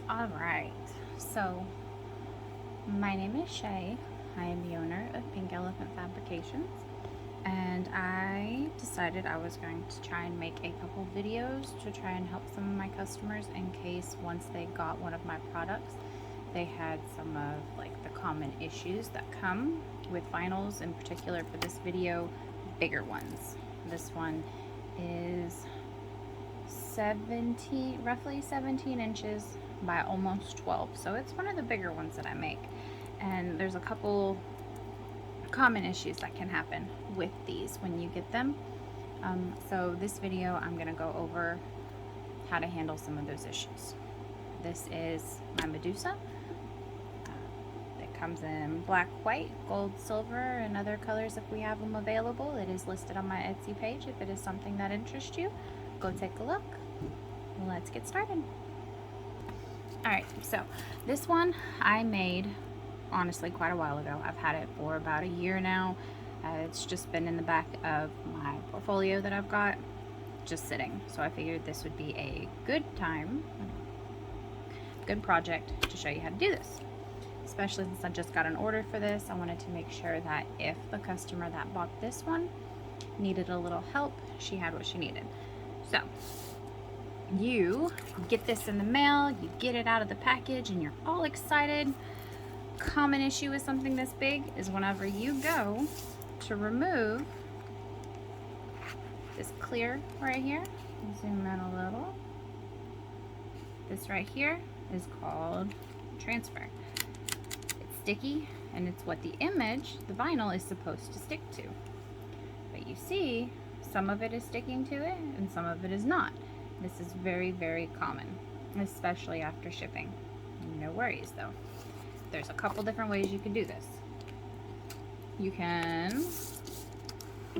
All right, so my name is Shay. I am the owner of Pink Elephant Fabrications, and I decided I was going to try and make a couple videos to try and help some of my customers in case once they got one of my products, they had some of like the common issues that come with vinyls, in particular for this video, bigger ones. This one is roughly 17 inches by almost 12, so it's one of the bigger ones that I make. And there's a couple common issues that can happen with these when you get them. So this video I'm going to go over how to handle some of those issues. This is my Medusa. It comes in black, white, gold, silver, and other colors if we have them available. It is listed on my Etsy page. If it is something that interests you, go take a look. Let's get started. Alright, so this one I made honestly quite a while ago. I've had it for about a year now. It's just been in the back of my portfolio that I've got, just sitting. So I figured this would be a good project to show you how to do this. Especially since I just got an order for this, I wanted to make sure that if the customer that bought this one needed a little help, she had what she needed. So you get this in the mail, you get it out of the package, and you're all excited. Common issue with something this big is whenever you go to remove this clear right here, zoom in a little, this right here is called transfer. It's sticky, and it's what the image, the vinyl, is supposed to stick to. But you see, some of it is sticking to it and some of it is not. This is very, very common, especially after shipping. No worries though. There's a couple different ways you can do this. You can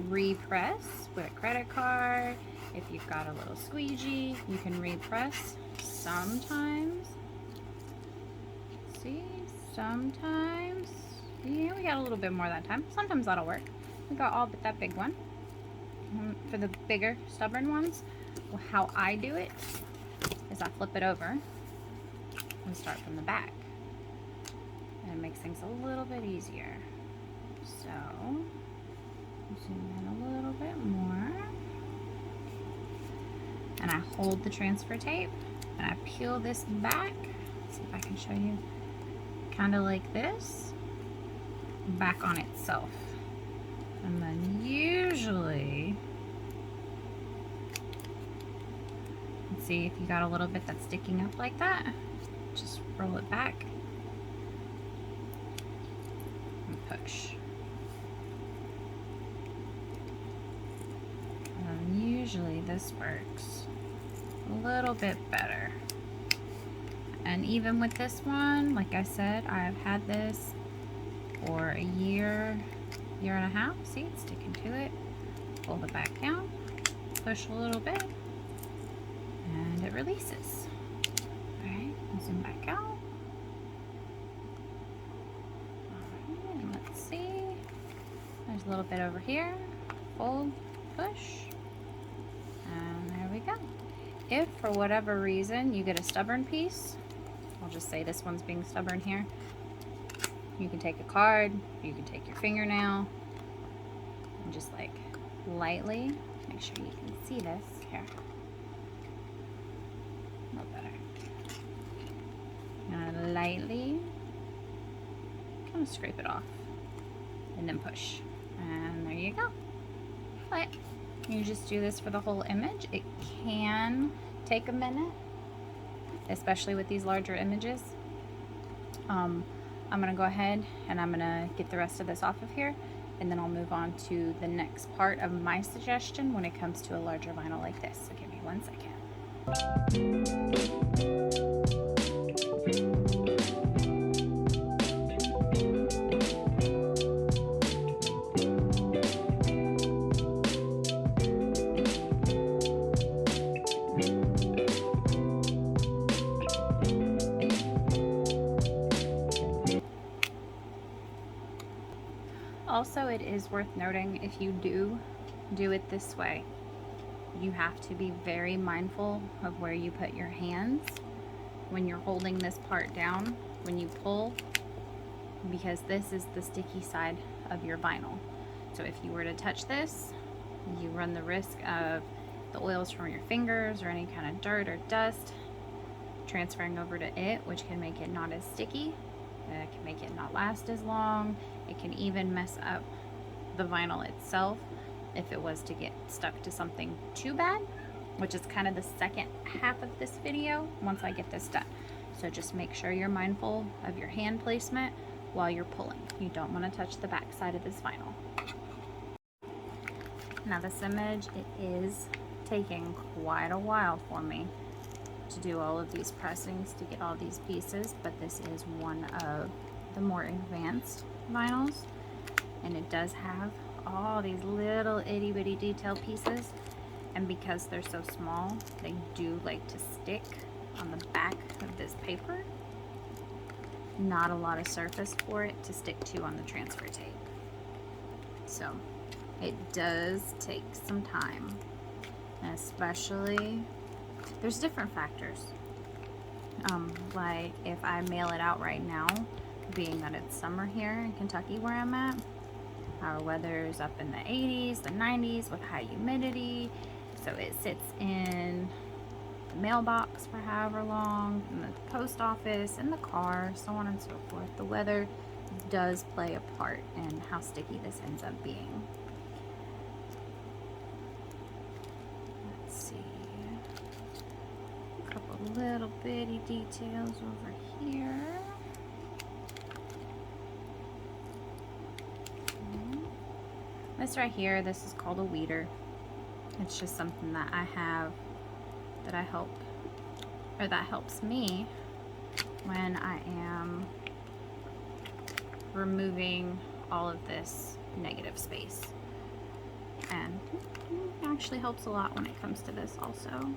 repress with a credit card. If you've got a little squeegee, you can repress. Sometimes, see, sometimes, yeah, we got a little bit more that time. Sometimes that'll work. We got all but that big one. For the bigger, stubborn ones, well, how I do it is I flip it over and start from the back. And it makes things a little bit easier. So, zoom in a little bit more. And I hold the transfer tape and I peel this back. Let's see if I can show you. Kind of like this. Back on itself. And then usually, let's see if you got a little bit that's sticking up like that, just roll it back and push. And usually this works a little bit better. And even with this one, like I said, I've had this for a year and a half. See, it's sticking to it. Pull it back down, push a little bit, and it releases. Alright, zoom back out. Alright, and let's see. There's a little bit over here. Fold, push, and there we go. If for whatever reason you get a stubborn piece, I'll just say this one's being stubborn here, you can take a card, you can take your fingernail, and just like lightly, make sure you can see this here. A little better. And lightly kind of scrape it off and then push. And there you go. But you just do this for the whole image. It can take a minute, especially with these larger images. I'm going to go ahead and I'm going to get the rest of this off of here, and then I'll move on to the next part of my suggestion when it comes to a larger vinyl like this. So give me 1 second. Also, it is worth noting, if you do it this way, you have to be very mindful of where you put your hands when you're holding this part down, when you pull, because this is the sticky side of your vinyl. So if you were to touch this, you run the risk of the oils from your fingers or any kind of dirt or dust transferring over to it, which can make it not as sticky. It can make it not last as long. It can even mess up the vinyl itself if it was to get stuck to something too bad, which is kind of the second half of this video once I get this done. So just make sure you're mindful of your hand placement while you're pulling. You don't want to touch the back side of this vinyl. Now this image, it is taking quite a while for me to do all of these pressings to get all these pieces, but this is one of the more advanced vinyls, and it does have all these little itty bitty detail pieces, and because they're so small, they do like to stick on the back of this paper. Not a lot of surface for it to stick to on the transfer tape, so it does take some time, and especially there's different factors. Like if I mail it out right now, being that it's summer here in Kentucky where I'm at, our weather's up in the 80s, the 90s with high humidity, so it sits in the mailbox for however long, in the post office, in the car, so on and so forth. The weather does play a part in how sticky this ends up being. Let's see. A couple little bitty details over here. This right here, this is called a weeder. It's just something that I have that that helps me when I am removing all of this negative space, and it actually helps a lot when it comes to this also.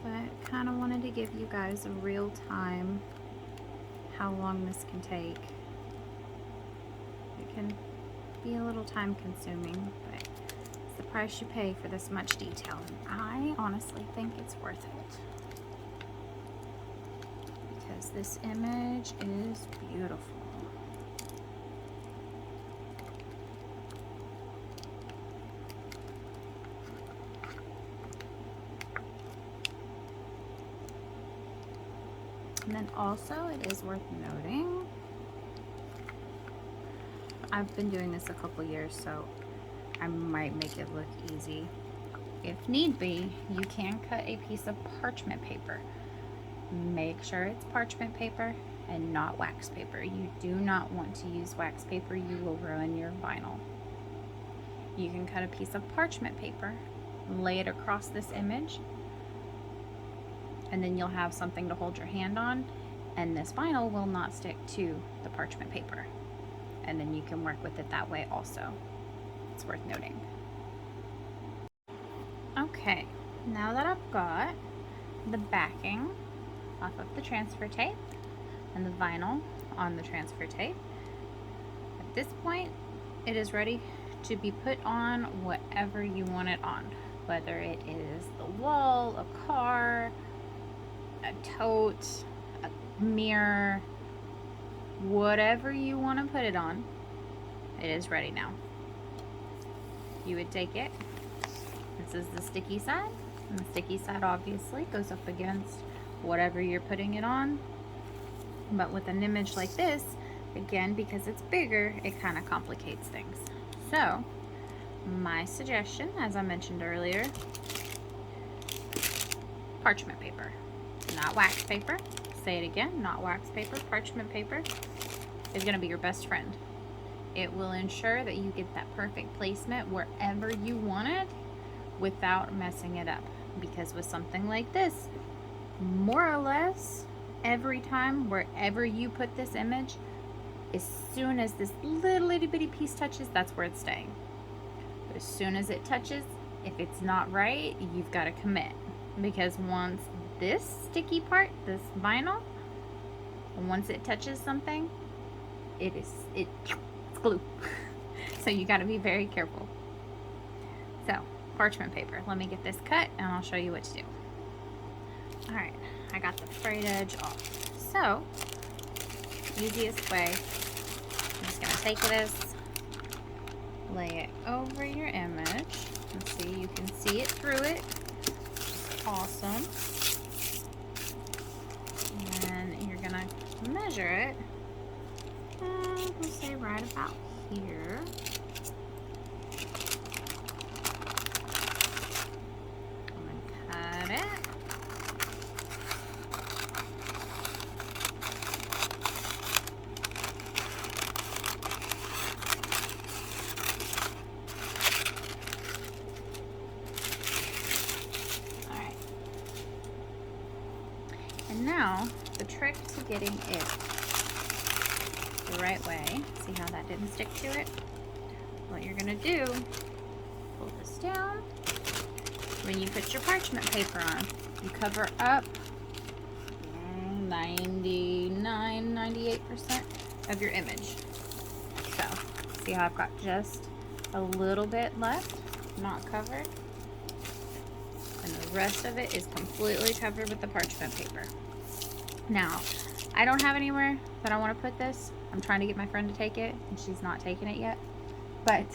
But kind of wanted to give you guys a real time how long this can take. It can be a little time consuming, but it's the price you pay for this much detail, and I honestly think it's worth it because this image is beautiful. And then also it is worth noting, I've been doing this a couple years, so I might make it look easy. If need be, you can cut a piece of parchment paper. Make sure it's parchment paper and not wax paper. You do not want to use wax paper. You will ruin your vinyl. You can cut a piece of parchment paper, lay it across this image, and then you'll have something to hold your hand on, and this vinyl will not stick to the parchment paper. And then you can work with it that way also. It's worth noting. Okay, now that I've got the backing off of the transfer tape and the vinyl on the transfer tape, at this point it is ready to be put on whatever you want it on, whether it is the wall, a car, a tote, a mirror, whatever you want to put it on, it is ready now. You would take it, this is the sticky side, and the sticky side obviously goes up against whatever you're putting it on, but with an image like this, again, because it's bigger, it kind of complicates things. So my suggestion, as I mentioned earlier, parchment paper, not wax paper. Say it again, not wax paper. Parchment paper is going to be your best friend. It will ensure that you get that perfect placement wherever you want it without messing it up. Because with something like this, more or less every time wherever you put this image, as soon as this little itty bitty piece touches, that's where it's staying. But as soon as it touches, if it's not right, you've got to commit. Because once this sticky part, this vinyl, once it touches something, it's glue. So you got to be very careful. So parchment paper, let me get this cut and I'll show you what to do. Alright, I got the frayed edge off. So, easiest way, I'm just going to take this, lay it over your image, and see, you can see it through it. It's awesome. And you're going to measure it, we'll say right about here. I'm going to cut it. And now, the trick to getting it the right way, see how that didn't stick to it? What you're gonna do, pull this down. When you put your parchment paper on, you cover up 99, 98% of your image. So, see how I've got just a little bit left, not covered? And the rest of it is completely covered with the parchment paper. Now, I don't have anywhere that I want to put this. I'm trying to get my friend to take it, and she's not taking it yet. But,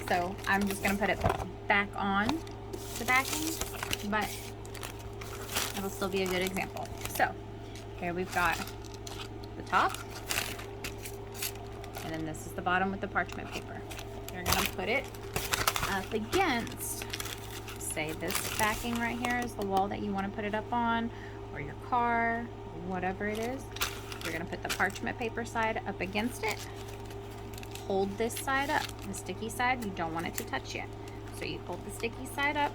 so I'm just going to put it back on the backing, but it'll still be a good example. So, here we've got the top, and then this is the bottom with the parchment paper. You're going to put it up against, say this backing right here is the wall that you want to put it up on, or your car, whatever it is. You're going to put the parchment paper side up against it. Hold this side up. The sticky side, you don't want it to touch yet. So you hold the sticky side up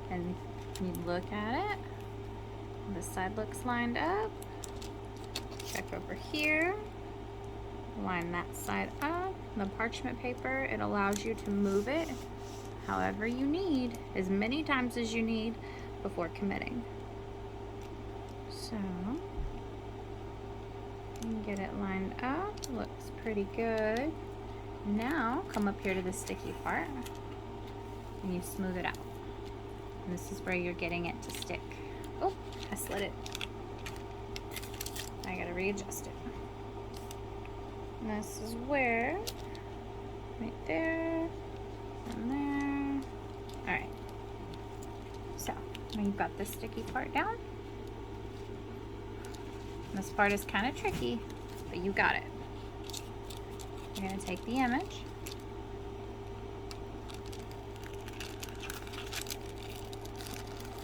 and you look at it. This side looks lined up. Check over here. Line that side up. The parchment paper, it allows you to move it however you need, as many times as you need before committing. So, you can get it lined up, looks pretty good. Now, come up here to the sticky part, and you smooth it out. And this is where you're getting it to stick. Oh, I slid it. I gotta readjust it. And this is where, right there, and there. Alright. So, now you've got this sticky part down. This part is kind of tricky, but you got it. You're going to take the image,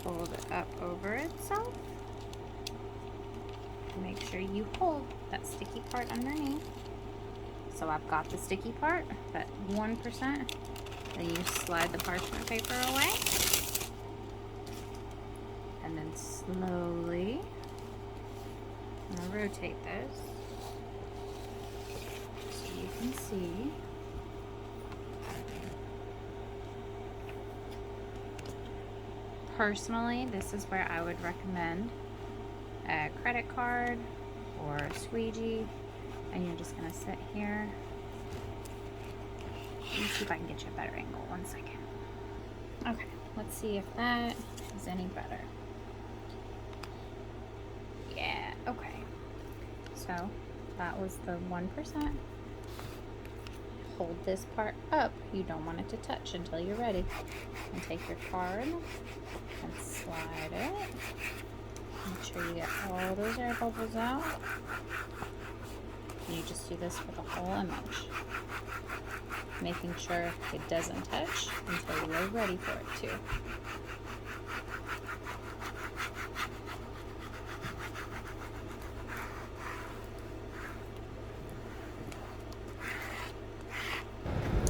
fold it up over itself, make sure you hold that sticky part underneath. So I've got the sticky part, that 1%, then you slide the parchment paper away, and then slowly, I'm going to rotate this so you can see. Personally, this is where I would recommend a credit card or a squeegee, and you're just going to sit here. Let me see if I can get you a better angle. 1 second. Okay, let's see if that is any better. Yeah, okay. So that was the 1%. Hold this part up. You don't want it to touch until you're ready. And take your card and slide it. Make sure you get all those air bubbles out. And you just do this for the whole image. Making sure it doesn't touch until you're ready for it to.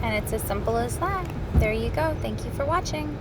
And it's as simple as that. There you go. Thank you for watching.